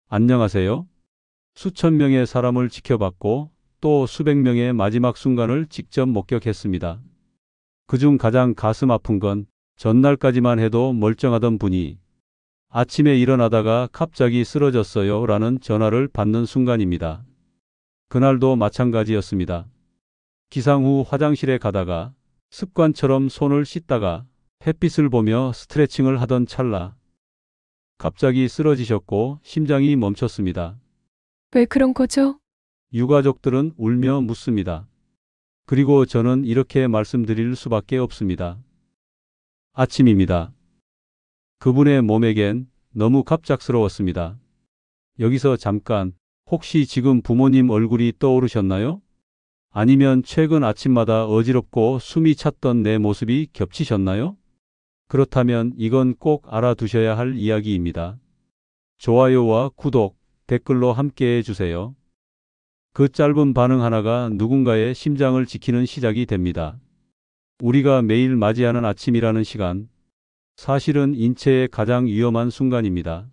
안녕하세요. 수천 명의 사람을 지켜봤고 또 수백 명의 마지막 순간을 직접 목격했습니다. 그중 가장 가슴 아픈 건 전날까지만 해도 멀쩡하던 분이 아침에 일어나다가 갑자기 쓰러졌어요 라는 전화를 받는 순간입니다. 그날도 마찬가지였습니다. 기상 후 화장실에 가다가 습관처럼 손을 씻다가 햇빛을 보며 스트레칭을 하던 찰나 갑자기 쓰러지셨고 심장이 멈췄습니다. 왜 그런 거죠? 유가족들은 울며 묻습니다. 그리고 저는 이렇게 말씀드릴 수밖에 없습니다. 아침입니다. 그분의 몸에겐 너무 갑작스러웠습니다. 여기서 잠깐, 혹시 지금 부모님 얼굴이 떠오르셨나요? 아니면 최근 아침마다 어지럽고 숨이 찼던 내 모습이 겹치셨나요? 그렇다면 이건 꼭 알아두셔야 할 이야기입니다. 좋아요와 구독, 댓글로 함께해 주세요. 그 짧은 반응 하나가 누군가의 심장을 지키는 시작이 됩니다. 우리가 매일 맞이하는 아침이라는 시간, 사실은 인체의 가장 위험한 순간입니다.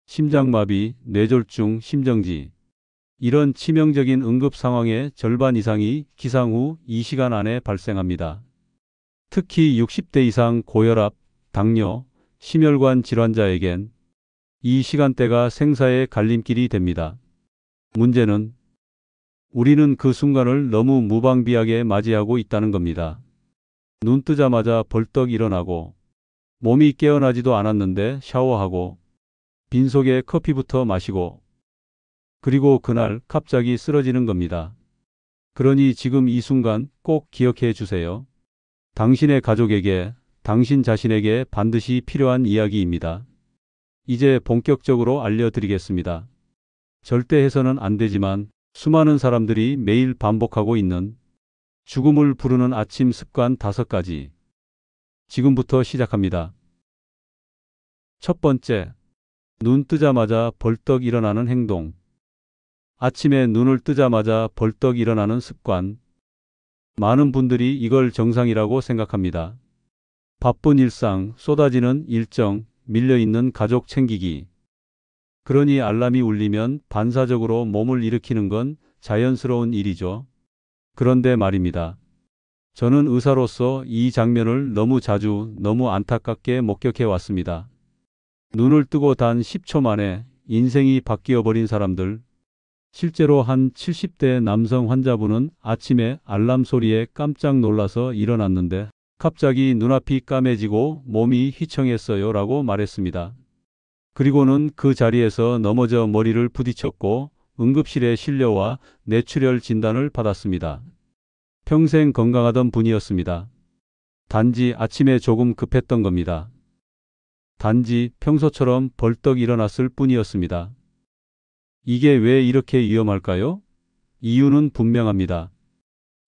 심장마비, 뇌졸중, 심정지. 이런 치명적인 응급 상황의 절반 이상이 기상 후 이 시간 안에 발생합니다. 특히 60대 이상 고혈압, 당뇨, 심혈관 질환자에겐 이 시간대가 생사의 갈림길이 됩니다. 문제는 우리는 그 순간을 너무 무방비하게 맞이하고 있다는 겁니다. 눈 뜨자마자 벌떡 일어나고 몸이 깨어나지도 않았는데 샤워하고 빈속에 커피부터 마시고 그리고 그날 갑자기 쓰러지는 겁니다. 그러니 지금 이 순간 꼭 기억해 주세요. 당신의 가족에게, 당신 자신에게 반드시 필요한 이야기입니다. 이제 본격적으로 알려드리겠습니다. 절대 해서는 안 되지만 수많은 사람들이 매일 반복하고 있는 죽음을 부르는 아침 습관 5가지. 지금부터 시작합니다. 첫 번째, 눈 뜨자마자 벌떡 일어나는 행동. 아침에 눈을 뜨자마자 벌떡 일어나는 습관. 많은 분들이 이걸 정상이라고 생각합니다. 바쁜 일상, 쏟아지는 일정, 밀려있는 가족 챙기기. 그러니 알람이 울리면 반사적으로 몸을 일으키는 건 자연스러운 일이죠. 그런데 말입니다. 저는 의사로서 이 장면을 너무 자주, 너무 안타깝게 목격해 왔습니다. 눈을 뜨고 단 10초 만에 인생이 바뀌어 버린 사람들. 실제로 한 70대 남성 환자분은 아침에 알람 소리에 깜짝 놀라서 일어났는데 갑자기 눈앞이 까매지고 몸이 휘청했어요 라고 말했습니다. 그리고는 그 자리에서 넘어져 머리를 부딪혔고 응급실에 실려와 뇌출혈 진단을 받았습니다. 평생 건강하던 분이었습니다. 단지 아침에 조금 급했던 겁니다. 단지 평소처럼 벌떡 일어났을 뿐이었습니다. 이게 왜 이렇게 위험할까요? 이유는 분명합니다.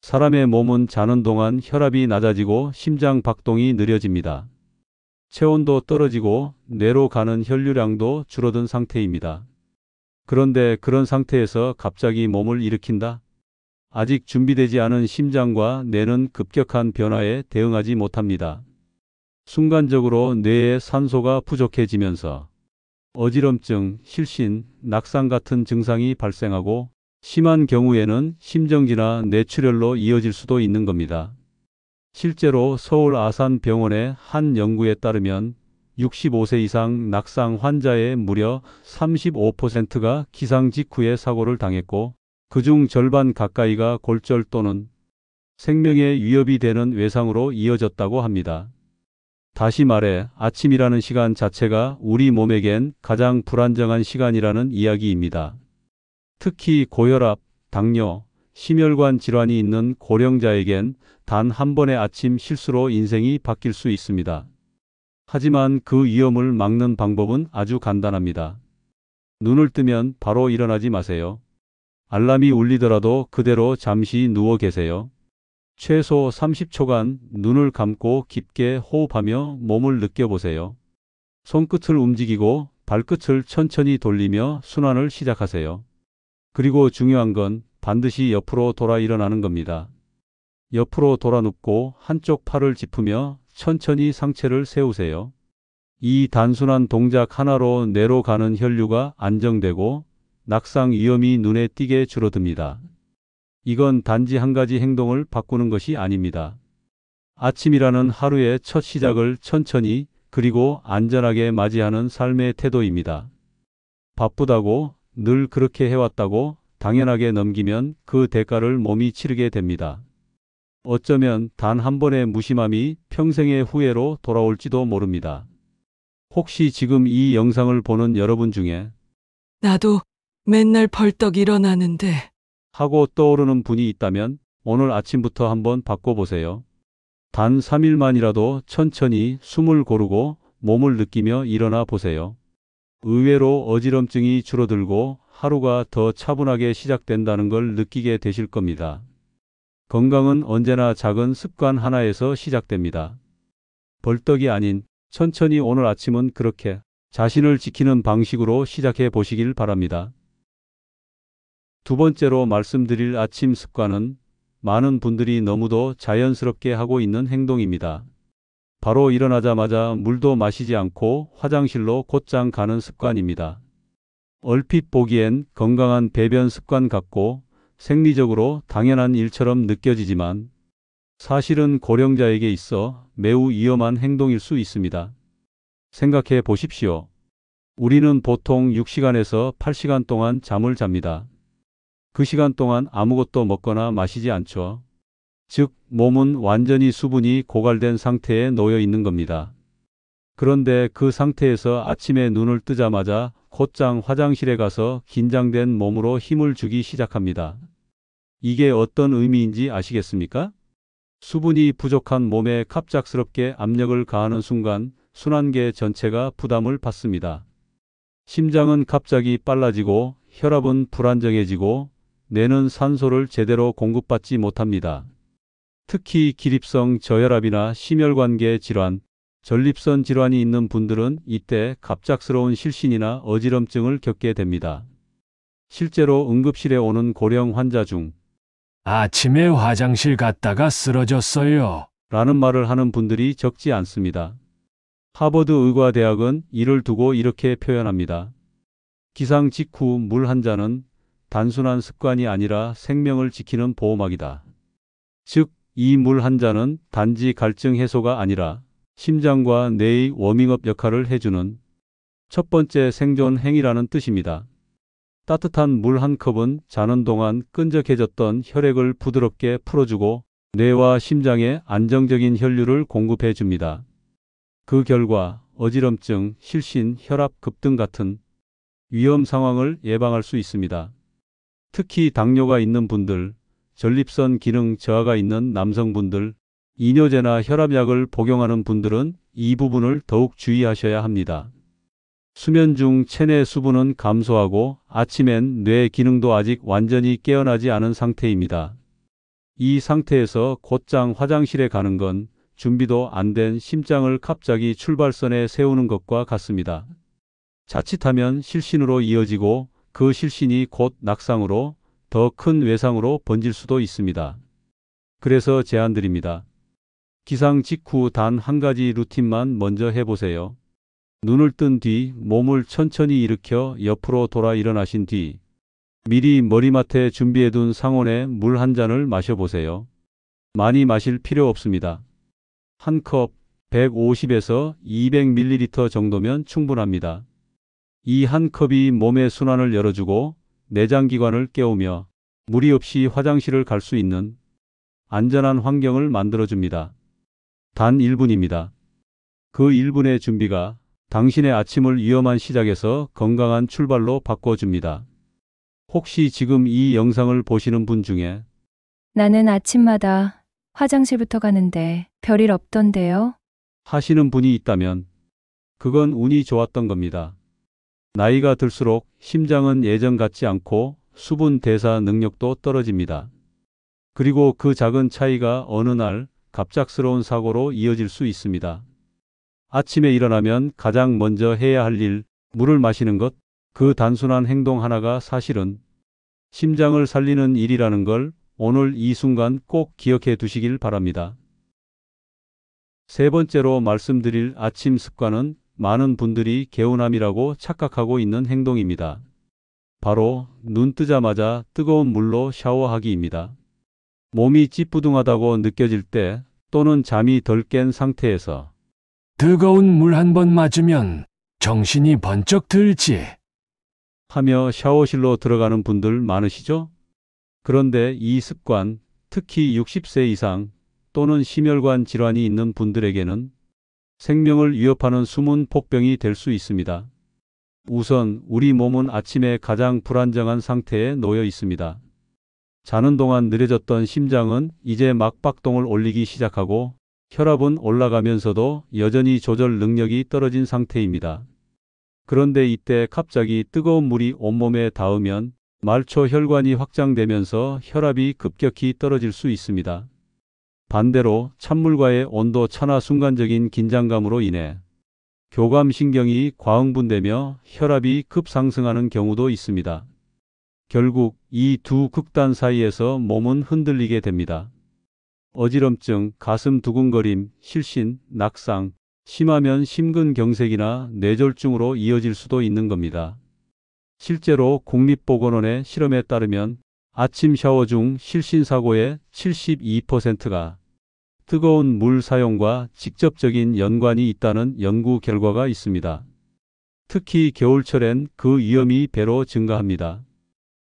사람의 몸은 자는 동안 혈압이 낮아지고 심장 박동이 느려집니다. 체온도 떨어지고 뇌로 가는 혈류량도 줄어든 상태입니다. 그런데 그런 상태에서 갑자기 몸을 일으킨다? 아직 준비되지 않은 심장과 뇌는 급격한 변화에 대응하지 못합니다. 순간적으로 뇌에 산소가 부족해지면서 어지럼증, 실신, 낙상 같은 증상이 발생하고 심한 경우에는 심정지나 뇌출혈로 이어질 수도 있는 겁니다. 실제로 서울 아산병원의 한 연구에 따르면 65세 이상 낙상 환자의 무려 35%가 기상 직후에 사고를 당했고 그중 절반 가까이가 골절 또는 생명에 위협이 되는 외상으로 이어졌다고 합니다. 다시 말해 아침이라는 시간 자체가 우리 몸에겐 가장 불안정한 시간이라는 이야기입니다. 특히 고혈압, 당뇨, 심혈관 질환이 있는 고령자에겐 단 한 번의 아침 실수로 인생이 바뀔 수 있습니다. 하지만 그 위험을 막는 방법은 아주 간단합니다. 눈을 뜨면 바로 일어나지 마세요. 알람이 울리더라도 그대로 잠시 누워 계세요. 최소 30초간 눈을 감고 깊게 호흡하며 몸을 느껴보세요. 손끝을 움직이고 발끝을 천천히 돌리며 순환을 시작하세요. 그리고 중요한 건 반드시 옆으로 돌아 일어나는 겁니다. 옆으로 돌아 눕고 한쪽 팔을 짚으며 천천히 상체를 세우세요. 이 단순한 동작 하나로 뇌로 가는 혈류가 안정되고 낙상 위험이 눈에 띄게 줄어듭니다. 이건 단지 한 가지 행동을 바꾸는 것이 아닙니다. 아침이라는 하루의 첫 시작을 천천히 그리고 안전하게 맞이하는 삶의 태도입니다. 바쁘다고 늘 그렇게 해왔다고 당연하게 넘기면 그 대가를 몸이 치르게 됩니다. 어쩌면 단 한 번의 무심함이 평생의 후회로 돌아올지도 모릅니다. 혹시 지금 이 영상을 보는 여러분 중에 나도 맨날 벌떡 일어나는데 하고 떠오르는 분이 있다면 오늘 아침부터 한번 바꿔보세요. 단 3일만이라도 천천히 숨을 고르고 몸을 느끼며 일어나 보세요. 의외로 어지럼증이 줄어들고 하루가 더 차분하게 시작된다는 걸 느끼게 되실 겁니다. 건강은 언제나 작은 습관 하나에서 시작됩니다. 벌떡이 아닌 천천히 오늘 아침은 그렇게 자신을 지키는 방식으로 시작해 보시길 바랍니다. 두 번째로 말씀드릴 아침 습관은 많은 분들이 너무도 자연스럽게 하고 있는 행동입니다. 바로 일어나자마자 물도 마시지 않고 화장실로 곧장 가는 습관입니다. 얼핏 보기엔 건강한 배변 습관 같고 생리적으로 당연한 일처럼 느껴지지만 사실은 고령자에게 있어 매우 위험한 행동일 수 있습니다. 생각해 보십시오. 우리는 보통 6시간에서 8시간 동안 잠을 잡니다. 그 시간 동안 아무것도 먹거나 마시지 않죠. 즉, 몸은 완전히 수분이 고갈된 상태에 놓여 있는 겁니다. 그런데 그 상태에서 아침에 눈을 뜨자마자 곧장 화장실에 가서 긴장된 몸으로 힘을 주기 시작합니다. 이게 어떤 의미인지 아시겠습니까? 수분이 부족한 몸에 갑작스럽게 압력을 가하는 순간 순환계 전체가 부담을 받습니다. 심장은 갑자기 빨라지고 혈압은 불안정해지고 뇌는 산소를 제대로 공급받지 못합니다. 특히 기립성 저혈압이나 심혈관계 질환, 전립선 질환이 있는 분들은 이때 갑작스러운 실신이나 어지럼증을 겪게 됩니다. 실제로 응급실에 오는 고령 환자 중 아침에 화장실 갔다가 쓰러졌어요. 라는 말을 하는 분들이 적지 않습니다. 하버드 의과대학은 이를 두고 이렇게 표현합니다. 기상 직후 물 한 잔은 단순한 습관이 아니라 생명을 지키는 보호막이다. 즉, 이 물 한 잔은 단지 갈증 해소가 아니라 심장과 뇌의 워밍업 역할을 해주는 첫 번째 생존 행위라는 뜻입니다. 따뜻한 물 한 컵은 자는 동안 끈적해졌던 혈액을 부드럽게 풀어주고 뇌와 심장에 안정적인 혈류를 공급해 줍니다. 그 결과 어지럼증, 실신, 혈압 급등 같은 위험 상황을 예방할 수 있습니다. 특히 당뇨가 있는 분들, 전립선 기능 저하가 있는 남성분들, 이뇨제나 혈압약을 복용하는 분들은 이 부분을 더욱 주의하셔야 합니다. 수면 중 체내 수분은 감소하고 아침엔 뇌 기능도 아직 완전히 깨어나지 않은 상태입니다. 이 상태에서 곧장 화장실에 가는 건 준비도 안 된 심장을 갑자기 출발선에 세우는 것과 같습니다. 자칫하면 실신으로 이어지고 그 실신이 곧 낙상으로 더 큰 외상으로 번질 수도 있습니다. 그래서 제안드립니다. 기상 직후 단 한 가지 루틴만 먼저 해보세요. 눈을 뜬 뒤 몸을 천천히 일으켜 옆으로 돌아 일어나신 뒤 미리 머리맡에 준비해둔 상온에 물 한 잔을 마셔보세요. 많이 마실 필요 없습니다. 한 컵 150에서 200ml 정도면 충분합니다. 이 한 컵이 몸의 순환을 열어주고 내장기관을 깨우며 무리 없이 화장실을 갈 수 있는 안전한 환경을 만들어줍니다. 단 1분입니다. 그 1분의 준비가 당신의 아침을 위험한 시작에서 건강한 출발로 바꿔줍니다. 혹시 지금 이 영상을 보시는 분 중에 나는 아침마다 화장실부터 가는데 별일 없던데요? 하시는 분이 있다면 그건 운이 좋았던 겁니다. 나이가 들수록 심장은 예전 같지 않고 수분 대사 능력도 떨어집니다. 그리고 그 작은 차이가 어느 날 갑작스러운 사고로 이어질 수 있습니다. 아침에 일어나면 가장 먼저 해야 할 일, 물을 마시는 것, 그 단순한 행동 하나가 사실은 심장을 살리는 일이라는 걸 오늘 이 순간 꼭 기억해 두시길 바랍니다. 세 번째로 말씀드릴 아침 습관은 많은 분들이 개운함이라고 착각하고 있는 행동입니다. 바로 눈 뜨자마자 뜨거운 물로 샤워하기입니다. 몸이 찌뿌둥하다고 느껴질 때 또는 잠이 덜 깬 상태에서 뜨거운 물 한 번 맞으면 정신이 번쩍 들지. 하며 샤워실로 들어가는 분들 많으시죠? 그런데 이 습관, 특히 60세 이상 또는 심혈관 질환이 있는 분들에게는 생명을 위협하는 숨은 폭병이 될 수 있습니다. 우선 우리 몸은 아침에 가장 불안정한 상태에 놓여 있습니다. 자는 동안 느려졌던 심장은 이제 막 박동을 올리기 시작하고 혈압은 올라가면서도 여전히 조절 능력이 떨어진 상태입니다. 그런데 이때 갑자기 뜨거운 물이 온몸에 닿으면 말초 혈관이 확장되면서 혈압이 급격히 떨어질 수 있습니다. 반대로 찬물과의 온도 차나 순간적인 긴장감으로 인해 교감신경이 과흥분되며 혈압이 급상승하는 경우도 있습니다. 결국 이 두 극단 사이에서 몸은 흔들리게 됩니다. 어지럼증, 가슴 두근거림, 실신, 낙상, 심하면 심근경색이나 뇌졸중으로 이어질 수도 있는 겁니다. 실제로 국립보건원의 실험에 따르면 아침 샤워 중 실신사고의 72%가 뜨거운 물 사용과 직접적인 연관이 있다는 연구 결과가 있습니다. 특히 겨울철엔 그 위험이 배로 증가합니다.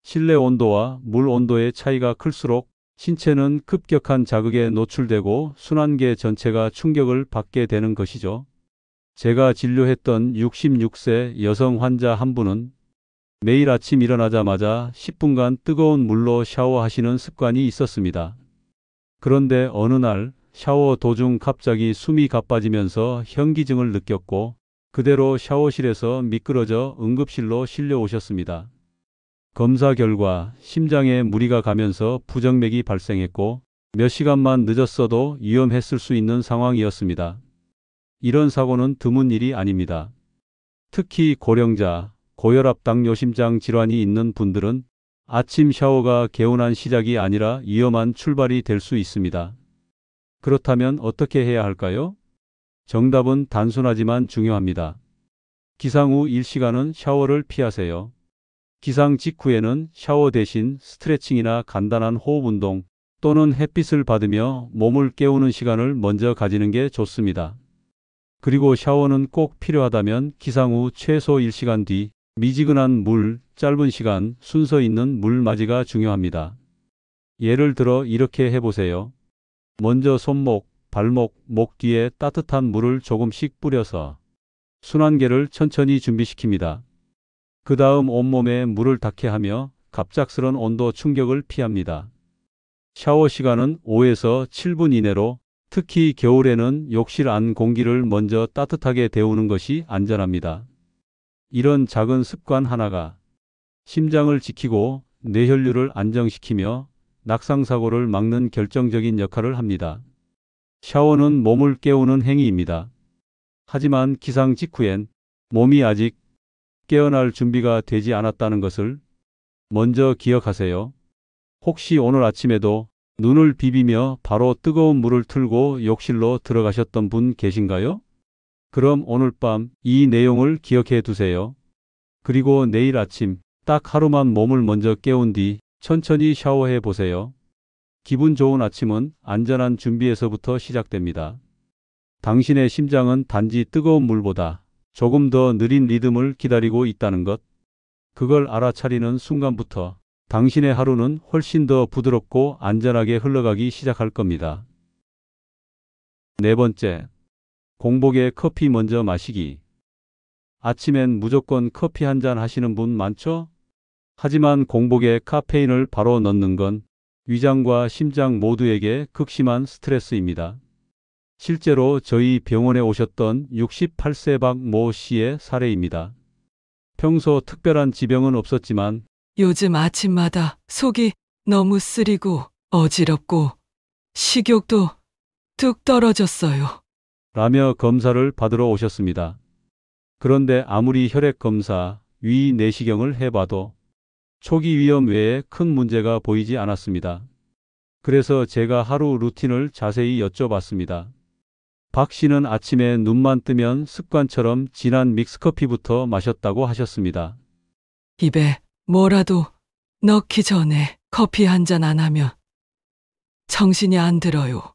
실내 온도와 물 온도의 차이가 클수록 신체는 급격한 자극에 노출되고 순환계 전체가 충격을 받게 되는 것이죠. 제가 진료했던 66세 여성 환자 한 분은 매일 아침 일어나자마자 10분간 뜨거운 물로 샤워하시는 습관이 있었습니다. 그런데 어느 날 샤워 도중 갑자기 숨이 가빠지면서 현기증을 느꼈고 그대로 샤워실에서 미끄러져 응급실로 실려오셨습니다. 검사 결과 심장에 무리가 가면서 부정맥이 발생했고 몇 시간만 늦었어도 위험했을 수 있는 상황이었습니다. 이런 사고는 드문 일이 아닙니다. 특히 고령자, 고혈압, 당뇨, 심장 질환이 있는 분들은 아침 샤워가 개운한 시작이 아니라 위험한 출발이 될 수 있습니다. 그렇다면 어떻게 해야 할까요? 정답은 단순하지만 중요합니다. 기상 후 1시간은 샤워를 피하세요. 기상 직후에는 샤워 대신 스트레칭이나 간단한 호흡 운동 또는 햇빛을 받으며 몸을 깨우는 시간을 먼저 가지는 게 좋습니다. 그리고 샤워는 꼭 필요하다면 기상 후 최소 1시간 뒤 미지근한 물, 짧은 시간 순서 있는 물 맞이가 중요합니다. 예를 들어 이렇게 해보세요. 먼저 손목, 발목, 목 뒤에 따뜻한 물을 조금씩 뿌려서 순환계를 천천히 준비시킵니다. 그 다음 온몸에 물을 닿게 하며 갑작스런 온도 충격을 피합니다. 샤워 시간은 5에서 7분 이내로 특히 겨울에는 욕실 안 공기를 먼저 따뜻하게 데우는 것이 안전합니다. 이런 작은 습관 하나가 심장을 지키고 뇌혈류를 안정시키며 낙상사고를 막는 결정적인 역할을 합니다. 샤워는 몸을 깨우는 행위입니다. 하지만 기상 직후엔 몸이 아직 깨어날 준비가 되지 않았다는 것을 먼저 기억하세요. 혹시 오늘 아침에도 눈을 비비며 바로 뜨거운 물을 틀고 욕실로 들어가셨던 분 계신가요? 그럼 오늘 밤 이 내용을 기억해 두세요. 그리고 내일 아침 딱 하루만 몸을 먼저 깨운 뒤 천천히 샤워해 보세요. 기분 좋은 아침은 안전한 준비에서부터 시작됩니다. 당신의 심장은 단지 뜨거운 물보다 조금 더 느린 리듬을 기다리고 있다는 것. 그걸 알아차리는 순간부터 당신의 하루는 훨씬 더 부드럽고 안전하게 흘러가기 시작할 겁니다. 네 번째, 공복에 커피 먼저 마시기. 아침엔 무조건 커피 한 잔 하시는 분 많죠? 하지만 공복에 카페인을 바로 넣는 건 위장과 심장 모두에게 극심한 스트레스입니다. 실제로 저희 병원에 오셨던 68세 박모 씨의 사례입니다. 평소 특별한 지병은 없었지만 요즘 아침마다 속이 너무 쓰리고 어지럽고 식욕도 뚝 떨어졌어요. 라며 검사를 받으러 오셨습니다. 그런데 아무리 혈액 검사, 위 내시경을 해봐도 초기 위험 외에 큰 문제가 보이지 않았습니다. 그래서 제가 하루 루틴을 자세히 여쭤봤습니다. 박 씨는 아침에 눈만 뜨면 습관처럼 진한 믹스커피부터 마셨다고 하셨습니다. 입에 뭐라도 넣기 전에 커피 한 잔 안 하면 정신이 안 들어요.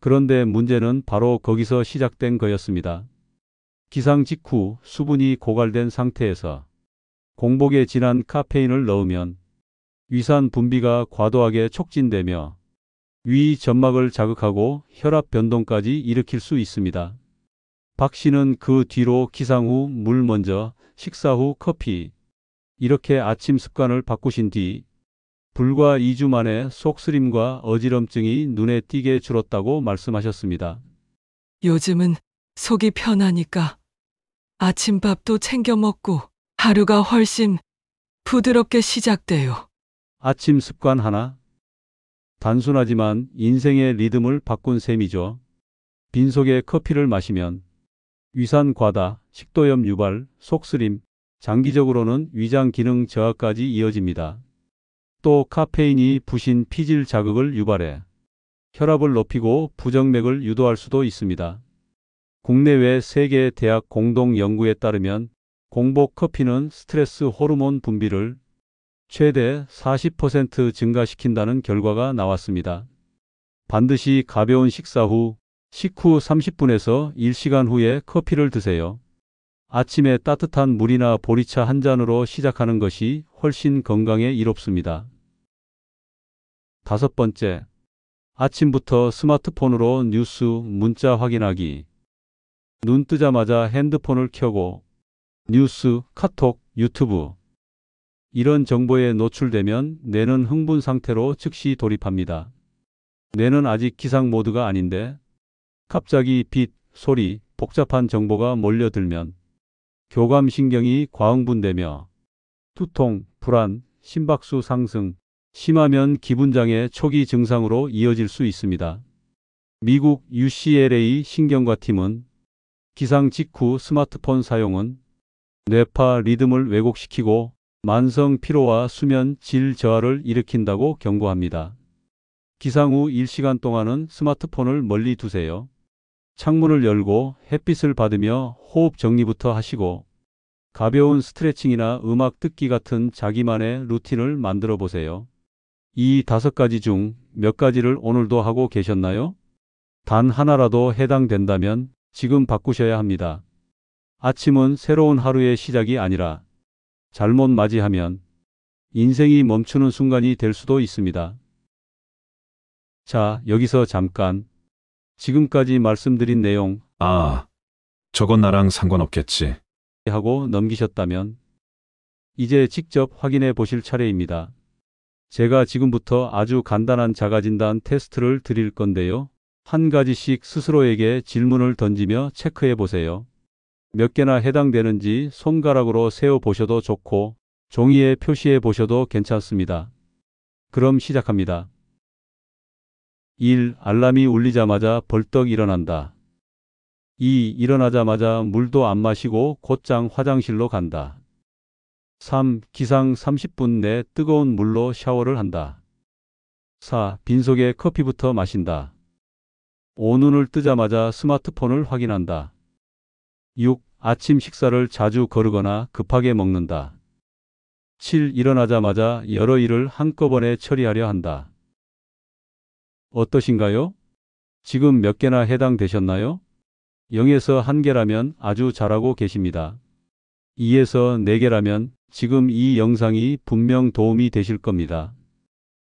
그런데 문제는 바로 거기서 시작된 거였습니다. 기상 직후 수분이 고갈된 상태에서 공복에 진한 카페인을 넣으면 위산 분비가 과도하게 촉진되며 위 점막을 자극하고 혈압 변동까지 일으킬 수 있습니다. 박 씨는 그 뒤로 기상 후 물 먼저, 식사 후 커피, 이렇게 아침 습관을 바꾸신 뒤 불과 2주 만에 속쓰림과 어지럼증이 눈에 띄게 줄었다고 말씀하셨습니다. 요즘은 속이 편하니까 아침밥도 챙겨 먹고 하루가 훨씬 부드럽게 시작돼요. 아침 습관 하나? 단순하지만 인생의 리듬을 바꾼 셈이죠. 빈속에 커피를 마시면 위산 과다, 식도염 유발, 속쓰림, 장기적으로는 위장 기능 저하까지 이어집니다. 또 카페인이 부신 피질 자극을 유발해 혈압을 높이고 부정맥을 유도할 수도 있습니다. 국내외 3개 대학 공동 연구에 따르면 공복 커피는 스트레스 호르몬 분비를 최대 40% 증가시킨다는 결과가 나왔습니다. 반드시 가벼운 식사 후 식후 30분에서 1시간 후에 커피를 드세요. 아침에 따뜻한 물이나 보리차 한 잔으로 시작하는 것이 훨씬 건강에 이롭습니다. 5번째, 아침부터 스마트폰으로 뉴스, 문자 확인하기. 눈 뜨자마자 핸드폰을 켜고 뉴스, 카톡, 유튜브 이런 정보에 노출되면 뇌는 흥분 상태로 즉시 돌입합니다. 뇌는 아직 기상 모드가 아닌데 갑자기 빛, 소리, 복잡한 정보가 몰려들면 교감신경이 과흥분되며 두통, 불안, 심박수 상승, 심하면 기분장애 초기 증상으로 이어질 수 있습니다. 미국 UCLA 신경과팀은 기상 직후 스마트폰 사용은 뇌파 리듬을 왜곡시키고 만성 피로와 수면 질 저하를 일으킨다고 경고합니다. 기상 후 1시간 동안은 스마트폰을 멀리 두세요. 창문을 열고 햇빛을 받으며 호흡 정리부터 하시고 가벼운 스트레칭이나 음악 듣기 같은 자기만의 루틴을 만들어 보세요. 이 5가지 중 몇 가지를 오늘도 하고 계셨나요? 단 하나라도 해당된다면 지금 바꾸셔야 합니다. 아침은 새로운 하루의 시작이 아니라 잘못 맞이하면 인생이 멈추는 순간이 될 수도 있습니다. 자, 여기서 잠깐. 지금까지 말씀드린 내용 아, 저건 나랑 상관없겠지. 하고 넘기셨다면 이제 직접 확인해 보실 차례입니다. 제가 지금부터 아주 간단한 자가진단 테스트를 드릴 건데요. 한 가지씩 스스로에게 질문을 던지며 체크해 보세요. 몇 개나 해당되는지 손가락으로 세어 보셔도 좋고 종이에 표시해 보셔도 괜찮습니다. 그럼 시작합니다. 1. 알람이 울리자마자 벌떡 일어난다. 2. 일어나자마자 물도 안 마시고 곧장 화장실로 간다. 3. 기상 30분 내 뜨거운 물로 샤워를 한다. 4. 빈속에 커피부터 마신다. 5. 눈을 뜨자마자 스마트폰을 확인한다. 6. 아침 식사를 자주 거르거나 급하게 먹는다. 7. 일어나자마자 여러 일을 한꺼번에 처리하려 한다. 어떠신가요? 지금 몇 개나 해당되셨나요? 0에서 1개라면 아주 잘하고 계십니다. 2에서 4개라면 지금 이 영상이 분명 도움이 되실 겁니다.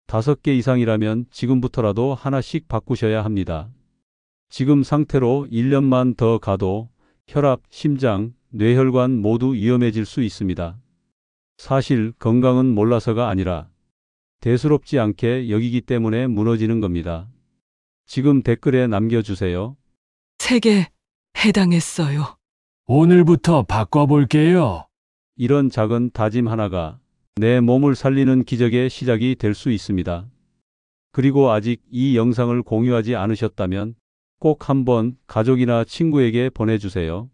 5개 이상이라면 지금부터라도 하나씩 바꾸셔야 합니다. 지금 상태로 1년만 더 가도 혈압, 심장, 뇌혈관 모두 위험해질 수 있습니다. 사실 건강은 몰라서가 아니라 대수롭지 않게 여기기 때문에 무너지는 겁니다. 지금 댓글에 남겨주세요. 3개 해당했어요. 오늘부터 바꿔볼게요. 이런 작은 다짐 하나가 내 몸을 살리는 기적의 시작이 될 수 있습니다. 그리고 아직 이 영상을 공유하지 않으셨다면 꼭 한번 가족이나 친구에게 보내주세요.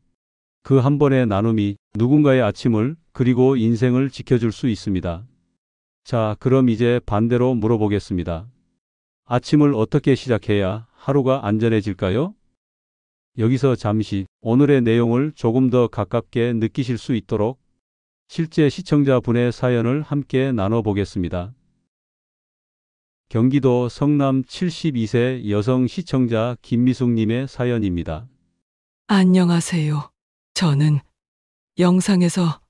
그 한 번의 나눔이 누군가의 아침을 그리고 인생을 지켜줄 수 있습니다. 자, 그럼 이제 반대로 물어보겠습니다. 아침을 어떻게 시작해야 하루가 안전해질까요? 여기서 잠시 오늘의 내용을 조금 더 가깝게 느끼실 수 있도록 실제 시청자분의 사연을 함께 나눠보겠습니다. 경기도 성남 72세 여성 시청자 김미숙님의 사연입니다. 안녕하세요. 저는 영상에서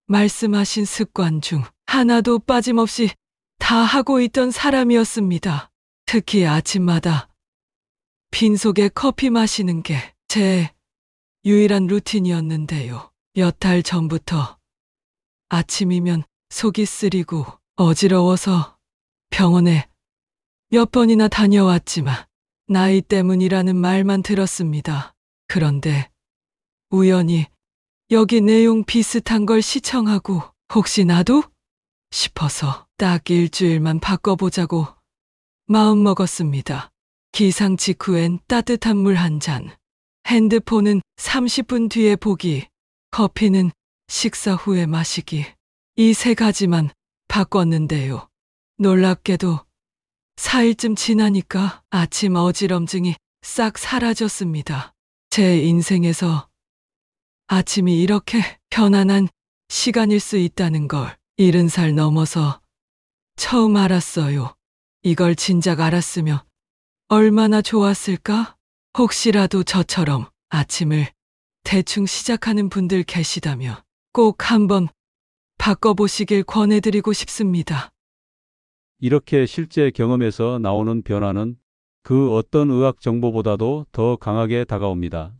말씀하신 습관 중 하나도 빠짐없이 다 하고 있던 사람이었습니다. 특히 아침마다 빈속에 커피 마시는 게 제 유일한 루틴이었는데요. 몇 달 전부터 아침이면 속이 쓰리고 어지러워서 병원에 몇 번이나 다녀왔지만 나이 때문이라는 말만 들었습니다. 그런데 우연히 여기 내용 비슷한 걸 시청하고 혹시 나도? 싶어서 딱 일주일만 바꿔보자고 마음먹었습니다. 기상 직후엔 따뜻한 물 한 잔, 핸드폰은 30분 뒤에 보기, 커피는 식사 후에 마시기. 이 세 가지만 바꿨는데요. 놀랍게도 4일쯤 지나니까 아침 어지럼증이 싹 사라졌습니다. 제 인생에서 아침이 이렇게 편안한 시간일 수 있다는 걸 70살 넘어서 처음 알았어요. 이걸 진작 알았으면 얼마나 좋았을까? 혹시라도 저처럼 아침을 대충 시작하는 분들 계시다면 꼭 한번 바꿔보시길 권해드리고 싶습니다. 이렇게 실제 경험에서 나오는 변화는 그 어떤 의학 정보보다도 더 강하게 다가옵니다.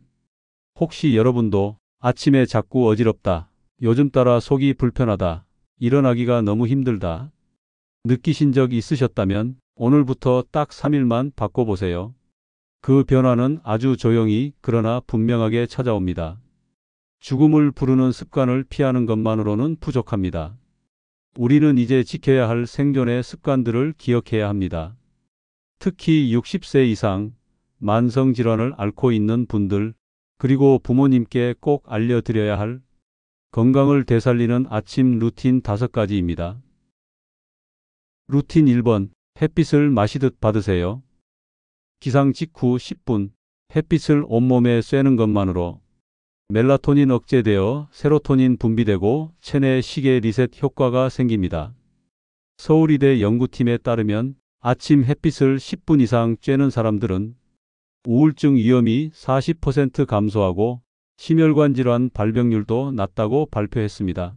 혹시 여러분도 아침에 자꾸 어지럽다, 요즘 따라 속이 불편하다, 일어나기가 너무 힘들다 느끼신 적 있으셨다면 오늘부터 딱 3일만 바꿔보세요. 그 변화는 아주 조용히 그러나 분명하게 찾아옵니다. 죽음을 부르는 습관을 피하는 것만으로는 부족합니다. 우리는 이제 지켜야 할 생존의 습관들을 기억해야 합니다. 특히 60세 이상 만성질환을 앓고 있는 분들, 그리고 부모님께 꼭 알려드려야 할 건강을 되살리는 아침 루틴 5가지입니다. 루틴 1번, 햇빛을 마시듯 받으세요. 기상 직후 10분, 햇빛을 온몸에 쐬는 것만으로 멜라토닌 억제되어 세로토닌 분비되고 체내 시계 리셋 효과가 생깁니다. 서울의대 연구팀에 따르면 아침 햇빛을 10분 이상 쬐는 사람들은 우울증 위험이 40% 감소하고 심혈관 질환 발병률도 낮다고 발표했습니다.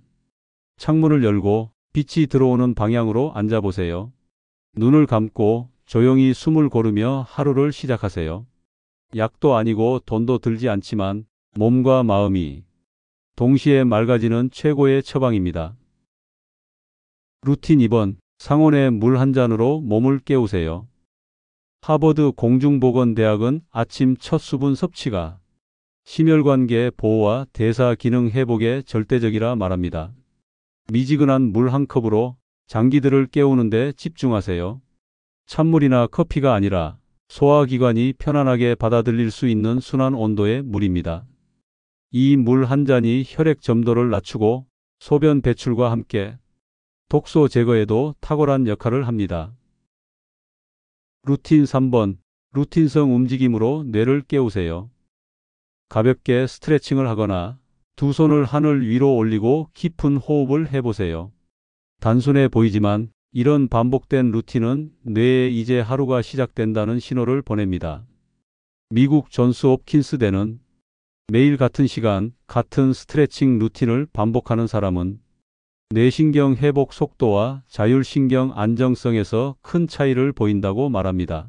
창문을 열고 빛이 들어오는 방향으로 앉아보세요. 눈을 감고 조용히 숨을 고르며 하루를 시작하세요. 약도 아니고 돈도 들지 않지만 몸과 마음이 동시에 맑아지는 최고의 처방입니다. 루틴 2번, 상온의 물 한 잔으로 몸을 깨우세요. 하버드 공중보건대학은 아침 첫 수분 섭취가 심혈관계 보호와 대사 기능 회복에 절대적이라 말합니다. 미지근한 물 한 컵으로 장기들을 깨우는데 집중하세요. 찬물이나 커피가 아니라 소화기관이 편안하게 받아들일 수 있는 순한 온도의 물입니다. 이 물 한 잔이 혈액 점도를 낮추고 소변 배출과 함께 독소 제거에도 탁월한 역할을 합니다. 루틴 3번, 루틴성 움직임으로 뇌를 깨우세요. 가볍게 스트레칭을 하거나 두 손을 하늘 위로 올리고 깊은 호흡을 해보세요. 단순해 보이지만 이런 반복된 루틴은 뇌에 이제 하루가 시작된다는 신호를 보냅니다. 미국 존스 홉킨스 대는 매일 같은 시간, 같은 스트레칭 루틴을 반복하는 사람은 뇌신경 회복 속도와 자율신경 안정성에서 큰 차이를 보인다고 말합니다.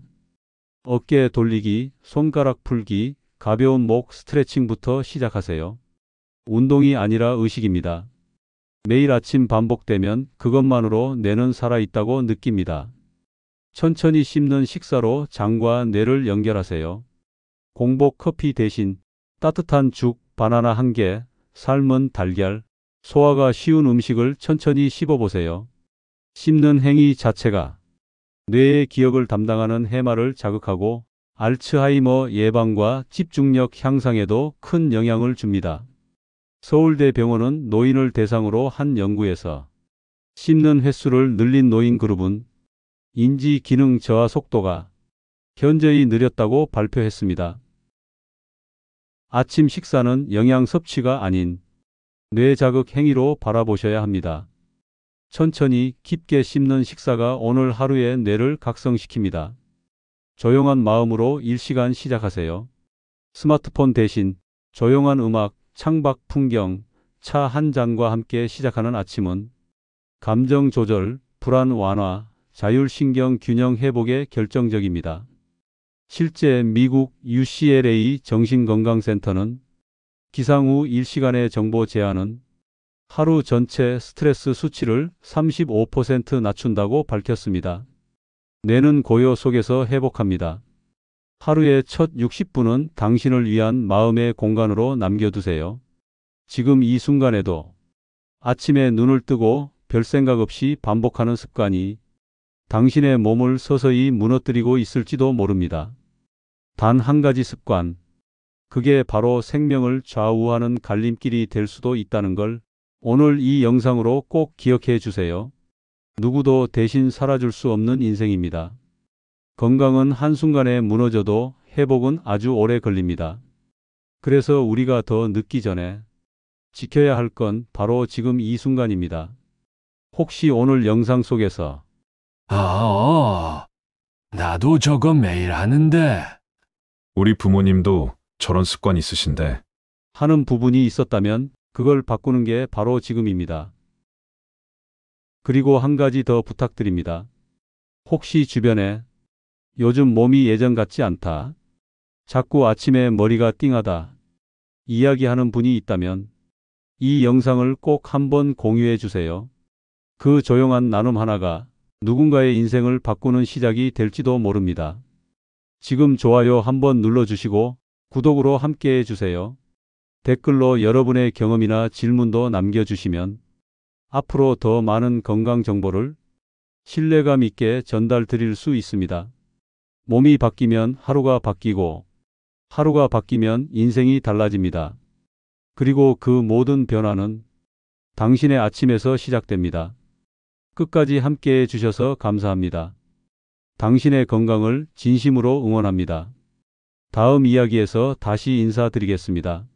어깨 돌리기, 손가락 풀기, 가벼운 목 스트레칭부터 시작하세요. 운동이 아니라 의식입니다. 매일 아침 반복되면 그것만으로 뇌는 살아있다고 느낍니다. 천천히 씹는 식사로 장과 뇌를 연결하세요. 공복 커피 대신 따뜻한 죽, 바나나 1개, 삶은 달걀, 소화가 쉬운 음식을 천천히 씹어보세요. 씹는 행위 자체가 뇌의 기억을 담당하는 해마를 자극하고 알츠하이머 예방과 집중력 향상에도 큰 영향을 줍니다. 서울대병원은 노인을 대상으로 한 연구에서 씹는 횟수를 늘린 노인 그룹은 인지 기능 저하 속도가 현저히 느렸다고 발표했습니다. 아침 식사는 영양 섭취가 아닌 뇌 자극 행위로 바라보셔야 합니다. 천천히 깊게 씹는 식사가 오늘 하루의 뇌를 각성시킵니다. 조용한 마음으로 일시간 시작하세요. 스마트폰 대신 조용한 음악, 창밖 풍경, 차 한 잔과 함께 시작하는 아침은 감정 조절, 불안 완화, 자율신경 균형 회복에 결정적입니다. 실제 미국 UCLA 정신건강센터는 기상 후 1시간의 정보 제한은 하루 전체 스트레스 수치를 35% 낮춘다고 밝혔습니다. 뇌는 고요 속에서 회복합니다. 하루의 첫 60분은 당신을 위한 마음의 공간으로 남겨두세요. 지금 이 순간에도 아침에 눈을 뜨고 별 생각 없이 반복하는 습관이 당신의 몸을 서서히 무너뜨리고 있을지도 모릅니다. 단 한 가지 습관, 그게 바로 생명을 좌우하는 갈림길이 될 수도 있다는 걸 오늘 이 영상으로 꼭 기억해 주세요. 누구도 대신 살아줄 수 없는 인생입니다. 건강은 한순간에 무너져도 회복은 아주 오래 걸립니다. 그래서 우리가 더 늦기 전에 지켜야 할 건 바로 지금 이 순간입니다. 혹시 오늘 영상 속에서 나도 저거 매일 하는데. 우리 부모님도 저런 습관 있으신데 하는 부분이 있었다면 그걸 바꾸는 게 바로 지금입니다. 그리고 한 가지 더 부탁드립니다. 혹시 주변에 요즘 몸이 예전 같지 않다, 자꾸 아침에 머리가 띵하다 이야기하는 분이 있다면 이 영상을 꼭 한번 공유해 주세요. 그 조용한 나눔 하나가 누군가의 인생을 바꾸는 시작이 될지도 모릅니다. 지금 좋아요 한번 눌러주시고 구독으로 함께해 주세요. 댓글로 여러분의 경험이나 질문도 남겨주시면 앞으로 더 많은 건강 정보를 신뢰감 있게 전달 드릴 수 있습니다. 몸이 바뀌면 하루가 바뀌고 하루가 바뀌면 인생이 달라집니다. 그리고 그 모든 변화는 당신의 아침에서 시작됩니다. 끝까지 함께해 주셔서 감사합니다. 당신의 건강을 진심으로 응원합니다. 다음 이야기에서 다시 인사드리겠습니다.